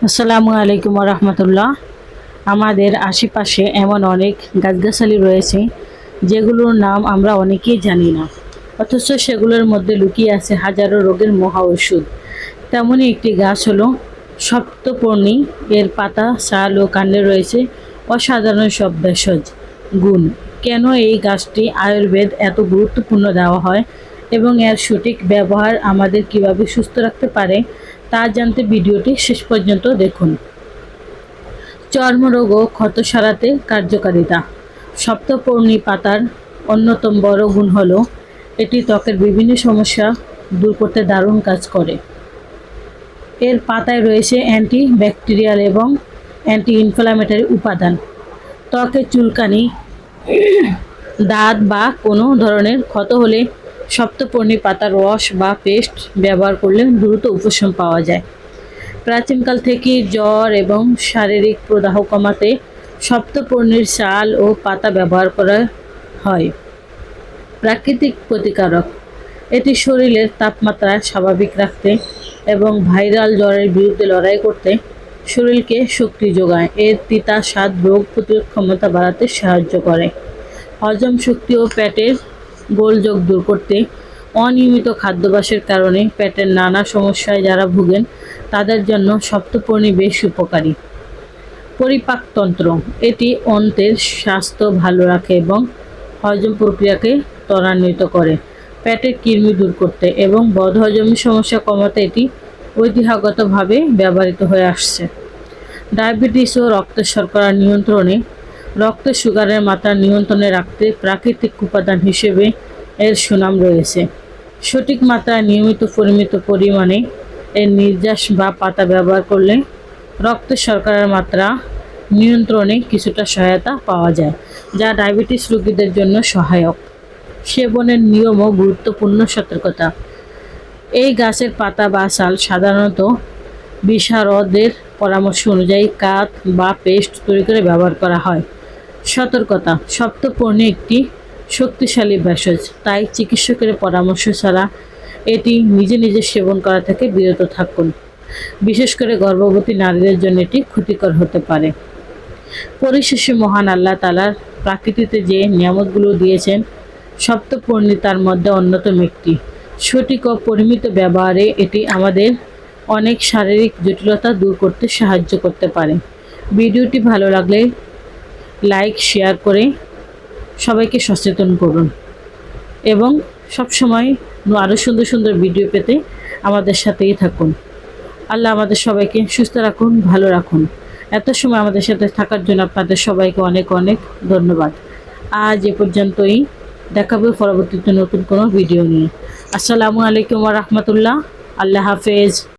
আসসালামু আলাইকুম রহমতুল্লাহ। আমাদের আশেপাশে এমন অনেক গাছগাছালি রয়েছে যেগুলোর নাম আমরা অনেকেই জানি না, অথচ সেগুলোর মধ্যে লুকিয়ে আছে হাজারো রোগের মহা ওষুধ। তেমনই একটি গাছ হলো সপ্তপর্ণী। এর পাতা, ছাল ও কাণ্ডে রয়েছে অসাধারণ সব ভেষজ গুণ। কেন এই গাছটি আয়ুর্বেদ এত গুরুত্বপূর্ণ দেওয়া হয় এবং এর সঠিক ব্যবহার আমাদের কিভাবে সুস্থ রাখতে পারে তা জানতে ভিডিওটি শেষ পর্যন্ত দেখুন। চর্মরোগ ও ক্ষত সারাতে কার্যকারিতা। সপ্তপর্ণী পাতার অন্যতম বড় গুণ হলো এটি ত্বকের বিভিন্ন সমস্যা দূর করতে দারুণ কাজ করে। এর পাতায় রয়েছে অ্যান্টি ব্যাকটেরিয়াল এবং অ্যান্টি ইনফ্ল্যামেটরি উপাদান। ত্বকের চুলকানি, দাঁত বা কোনো ধরনের ক্ষত হলে সপ্তপর্ণী পাতার রস বা পেস্ট ব্যবহার করলে দ্রুত উপশম পাওয়া যায়। প্রাচীনকাল থেকে জ্বর এবং শারীরিক প্রদাহ কমাতে সপ্তপর্ণীর ছাল ও পাতা ব্যবহার করা হয়। প্রাকৃতিক প্রতিকারক। এটি শরীরের তাপমাত্রা স্বাভাবিক রাখতে এবং ভাইরাল জ্বরের বিরুদ্ধে লড়াই করতে শরীরকে শক্তি যোগায়। এর তিতা স্বাদ রোগ প্রতিরোধ ক্ষমতা বাড়াতে সাহায্য করে। হজম শক্তি ও পেটের গোলযোগ দূর করতে। অনিয়মিত খাদ্যাভ্যাসের কারণে পেটের নানা সমস্যায় যারা ভোগেন তাদের জন্য সপ্তপর্ণী বেশ উপকারী। পরিপাকতন্ত্র। এটি অন্ত্রের স্বাস্থ্য ভালো রাখে এবং হজম প্রক্রিয়াকে ত্বরান্বিত করে। পেটের কৃমি দূর করতে এবং বদহজমের সমস্যা কমাতে এটি ঐতিহ্যগতভাবে ব্যবহৃত হয়ে আসছে। ডায়াবেটিস ও রক্ত শর্করা নিয়ন্ত্রণে। রক্তে সুগারের মাত্রা নিয়ন্ত্রণে রাখতে প্রাকৃতিক উপাদান হিসেবে এর সুনাম রয়েছে। সঠিক মাত্রায় নিয়মিত পরিমিত পরিমাণে এর নির্যাস বা পাতা ব্যবহার করলে রক্তে শর্করার মাত্রা নিয়ন্ত্রণে কিছুটা সহায়তা পাওয়া যায়, যা ডায়াবেটিস রোগীদের জন্য সহায়ক। সেবনের নিয়ম ও গুরুত্বপূর্ণ সতর্কতা। এই গাছের পাতা বা ছাল সাধারণত বিশারদের পরামর্শ অনুযায়ী কাত বা পেস্ট তৈরি করে ব্যবহার করা হয়। সতর্কতা। সপ্তপর্ণী একটি শক্তিশালী ভেষজ, তাই চিকিৎসকের পরামর্শ ছাড়া এটি নিজে নিজে সেবন করা থেকে বিরত থাকুন। বিশেষ করে গর্ভবতী নারীদের জন্য এটি ক্ষতিকর হতে পারে। পরিশেষে মহান আল্লাহ তাআলার প্রকৃতিতে যে নিয়ামতগুলো দিয়েছেন, সপ্তপর্ণী তার মধ্যে অন্যতম একটি। সঠিক ও পরিমিত ব্যবহারে এটি আমাদের অনেক শারীরিক জটিলতা দূর করতে সাহায্য করতে পারে। ভিডিওটি ভালো লাগলে লাইক, শেয়ার করে সবাইকে সচেতন করুন এবং সবসময় আরও সুন্দর সুন্দর ভিডিও পেতে আমাদের সাথেই থাকুন। আল্লাহ আমাদের সবাইকে সুস্থ রাখুন, ভালো রাখুন। এত সময় আমাদের সাথে থাকার জন্য আপনাদের সবাইকে অনেক অনেক ধন্যবাদ। আজ এ পর্যন্তই, দেখাবো পরবর্তীতে নতুন কোনো ভিডিও নিয়ে। আসসালামু আলাইকুম ওয়া রাহমাতুল্লাহ। আল্লাহ হাফেজ।